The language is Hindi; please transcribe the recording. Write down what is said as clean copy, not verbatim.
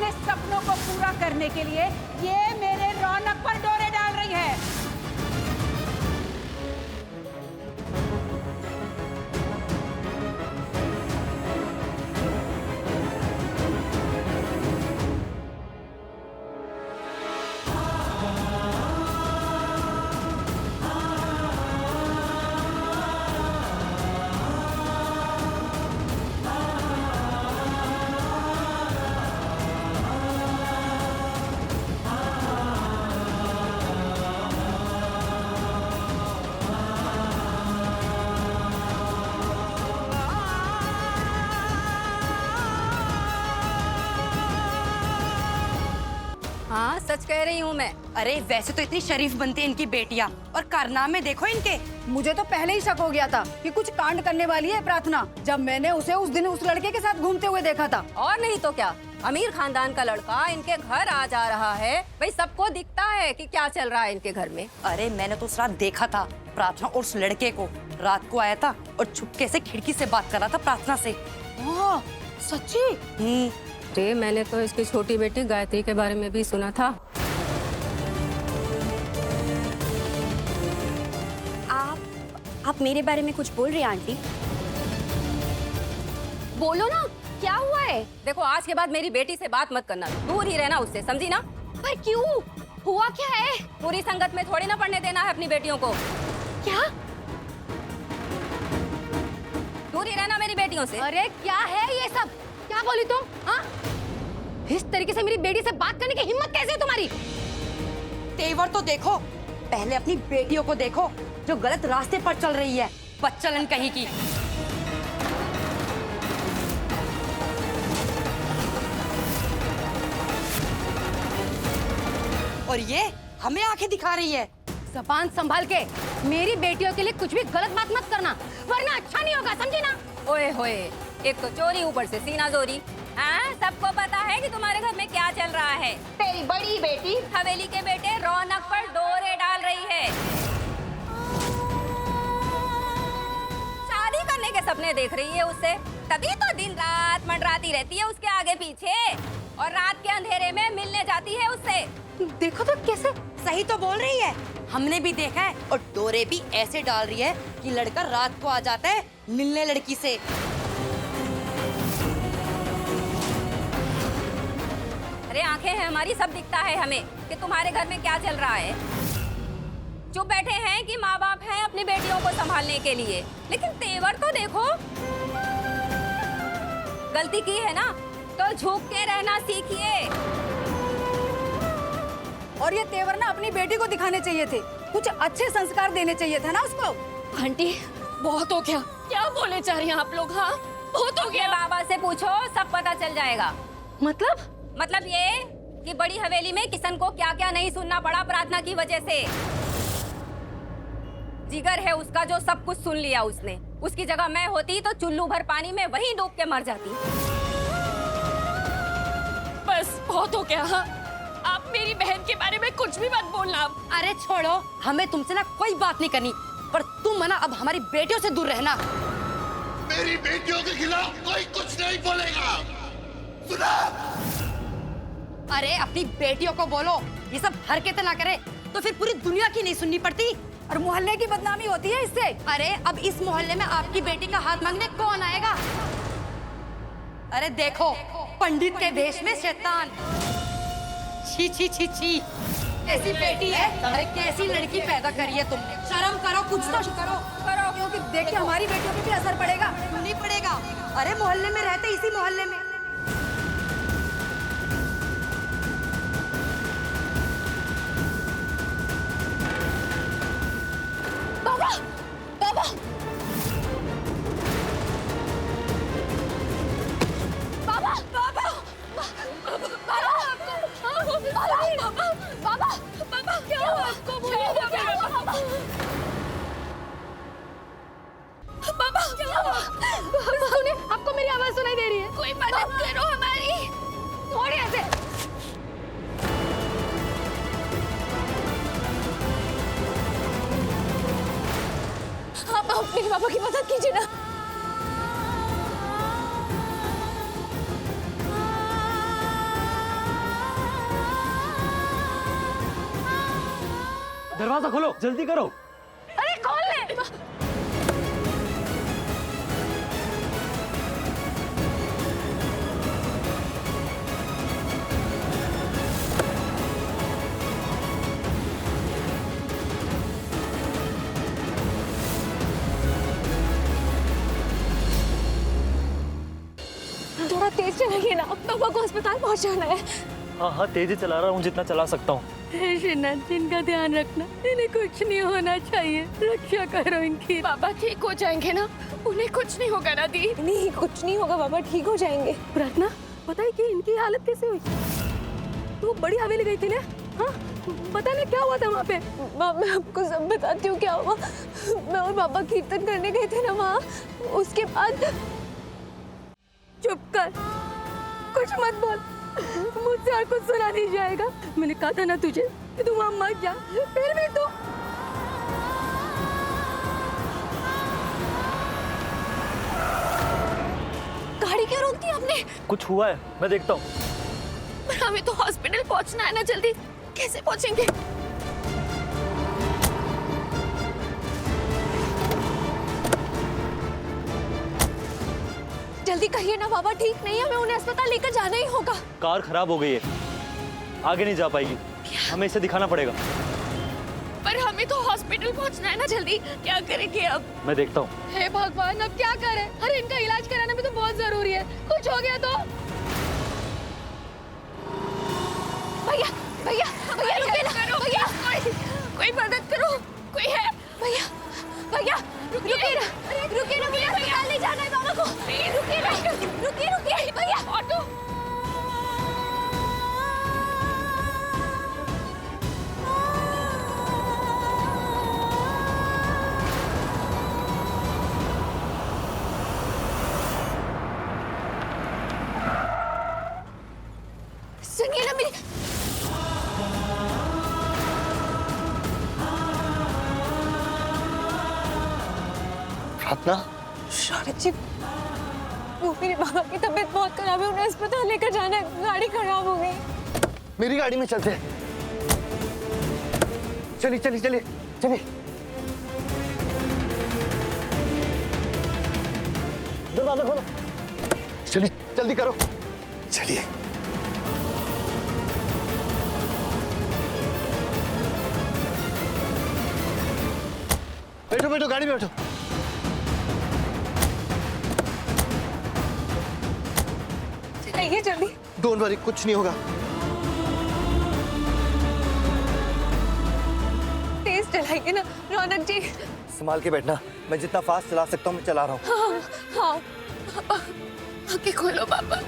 अपने सपनों को पूरा करने के लिए ये मेरे रौनक पर डोरे डाल रही है। हाँ, सच कह रही हूँ मैं। अरे वैसे तो इतनी शरीफ बनती है इनकी बेटियाँ, और कारनामे देखो इनके। मुझे तो पहले ही शक हो गया था कि कुछ कांड करने वाली है प्रार्थना, जब मैंने उसे उस दिन उस लड़के के साथ घूमते हुए देखा था। और नहीं तो क्या, अमीर खानदान का लड़का इनके घर आ जा रहा है, भाई सबको दिखता है कि क्या चल रहा है इनके घर में। अरे मैंने तो उस रात देखा था प्रार्थना और उस लड़के को, रात को आया था और छुपके से खिड़की से बात कर रहा था प्रार्थना से। सच्ची? मैंने तो इसकी छोटी बेटी गायत्री के बारे में भी सुना था। आप मेरे बारे में कुछ बोल रही हैं आंटी? बोलो ना, क्या हुआ है? देखो, आज के बाद मेरी बेटी से बात मत करना, दूर ही रहना उससे, समझी ना? पर क्यों? हुआ क्या है? पूरी संगत में थोड़ी ना पढ़ने देना है अपनी बेटियों को। क्या? दूर ही रहना मेरी बेटियों से। अरे क्या है ये सब? क्या बोली तुम? हाँ? इस तरीके से मेरी बेटी से बात करने की हिम्मत कैसे है तुम्हारी? तेवर तो देखो, पहले अपनी बेटियों को देखो जो गलत रास्ते पर चल रही है, बच्चलन कहीं की। और ये हमें आंखें दिखा रही है। ज़बान संभाल के मेरी बेटियों के लिए कुछ भी गलत बात मत करना, वरना अच्छा नहीं होगा, समझी ना? ओए होए, एक तो चोरी, ऊपर से सीना जोरी। हाँ, सबको पता है कि तुम्हारे घर में क्या चल रहा है। तेरी बड़ी बेटी हवेली के बेटे रौनक पर डोरे डाल रही है। शादी करने के सपने देख रही है उससे, तभी तो दिन रात मंडराती रहती है उसके आगे पीछे, और रात के अंधेरे में मिलने जाती है उससे। देखो तो कैसे। सही तो बोल रही है, हमने भी देखा है, और डोरे भी ऐसे डाल रही है कि लड़का रात को आ जाता है मिलने लड़की से। अरे आंखें हैं हमारी, सब दिखता है हमें कि तुम्हारे घर में क्या चल रहा है। चुप बैठे हैं कि माँ बाप हैं अपनी बेटियों को संभालने के लिए, लेकिन तेवर तो देखो। गलती की है ना तो झुक के रहना सीखिए। और ये तेवर ना अपनी बेटी को दिखाने चाहिए थे, कुछ अच्छे संस्कार देने चाहिए था ना उसको। आंटी बहुत हो गया, क्या बोले जा रही हैं आप लोग? हाँ, बहुत हो गया। बाबा से पूछो, सब पता चल जाएगा। मतलब ये कि बड़ी हवेली में किशन को क्या क्या नहीं सुनना पड़ा प्रार्थना की वजह से। जिगर है उसका जो सब कुछ सुन लिया उसने। उसकी जगह मैं होती तो चुल्लू भर पानी में वहीं डूब के मर जाती। बस बहुत हो गया। हाँ, आप मेरी बहन के बारे में कुछ भी मत बोलना। अरे छोड़ो, हमें तुमसे ना कोई बात नहीं करनी, पर तुम ना अब हमारी बेटियों से दूर रहना। मेरी बेटियों के खिलाफ कोई कुछ नहीं बोलेगा, सुना? अरे अपनी बेटियों को बोलो ये सब हरकतें ना करे तो फिर पूरी दुनिया की नहीं सुननी पड़ती, और मोहल्ले की बदनामी होती है इससे। अरे अब इस मोहल्ले में आपकी बेटी का हाथ मांगने कौन आएगा? अरे देखो, पंडित के वेश में शैतान। छी छी छी छी, कैसी बेटी है, अरे कैसी लड़की पैदा करी है तुमने। शर्म करो, कुछ तो करो। क्योंकि देखिए हमारी बेटियों पे भी असर पड़ेगा। नहीं पड़ेगा, अरे मोहल्ले में रहते इसी मोहल्ले में। बाबा, बाबा, बाबा, बाबा, बाबा, क्या हुआ आपको? बोलिए बाबा, बाबा, क्या हुआ? सुनिए, आपको मेरी आवाज सुनाई दे रही है? कोई मदद दरवाजा खोलो, जल्दी करो। अरे खोल ले। थोड़ा तेज चलाइए ना, पापा को अस्पताल पहुंचाना है। हाँ हाँ तेज ही चला रहा हूँ जितना चला सकता हूँ। श्रीनाथ जी, इनका ध्यान रखना, इन्हें कुछ नहीं होना चाहिए, रक्षा करो इनकी। बाबा ठीक हो जाएंगे ना, उन्हें कुछ नहीं होगा ना दी। नहीं, कुछ नहीं होगा बाबा, ठीक हो जाएंगे। प्रार्थना, पता है कि इनकी हालत कैसे हुई? तू बड़ी हवेली गई थी ना? हाँ, पता ना क्या हुआ था वहाँ पे? मैं आपको सब बताती हूँ क्या हुआ। मैं और बाबा कीर्तन करने गए थे ना वहाँ, उसके बाद। चुप कर, कुछ मत बोल, मुझसे और कुछ सुना नहीं जाएगा। मैंने कहा था ना तुझे कि तू वहाँ मत जा, फिर भी तू। गाड़ी क्यों रोक दी आपने? कुछ हुआ है, मैं देखता हूँ। पर हमें तो हॉस्पिटल पहुँचना है ना, जल्दी कैसे पहुँचेंगे? जल्दी कहिए ना बाबा, ठीक नहीं है, हमें उन्हें अस्पताल लेकर जाना ही होगा। कार खराब हो गई है, आगे नहीं जा पाएगी, हमें इसे दिखाना पड़ेगा। पर हमें तो हॉस्पिटल पहुंचना है ना, जल्दी क्या करेंगे अब? मैं देखता हूँ। हे भगवान, अब क्या करें? अरे इनका इलाज कराना भी तो बहुत जरूरी है, कुछ हो गया तो। भैया भैया भैया रुकिए ना, भैया कोई मदद करो, कोई है? भैया भैया रुकिए ना भैया, अस्पताल ले जाना है बाबा को। रुकिए भैया, ऑटो। सुनिए ना मेरी। प्रार्थना, शरद जी, वो मेरे बाबा की तबीयत बहुत खराब है, उन्हें अस्पताल लेकर जाना है, गाड़ी खराब हो गई। मेरी गाड़ी में चलते हैं। चलिए चलिए चलिए चलिए। दरवाजा खोलो। चलिए जल्दी करो। चलिए। बैठो बैठो, गाड़ी में बैठो। चलिए जल्दी। डोंट वरी, कुछ नहीं होगा। तेज चलाइए ना रौनक जी। संभाल के बैठना, मैं जितना फास्ट चला सकता हूँ मैं चला रहा हूँ। हाँ हाँ, आंखें खोलो पापा।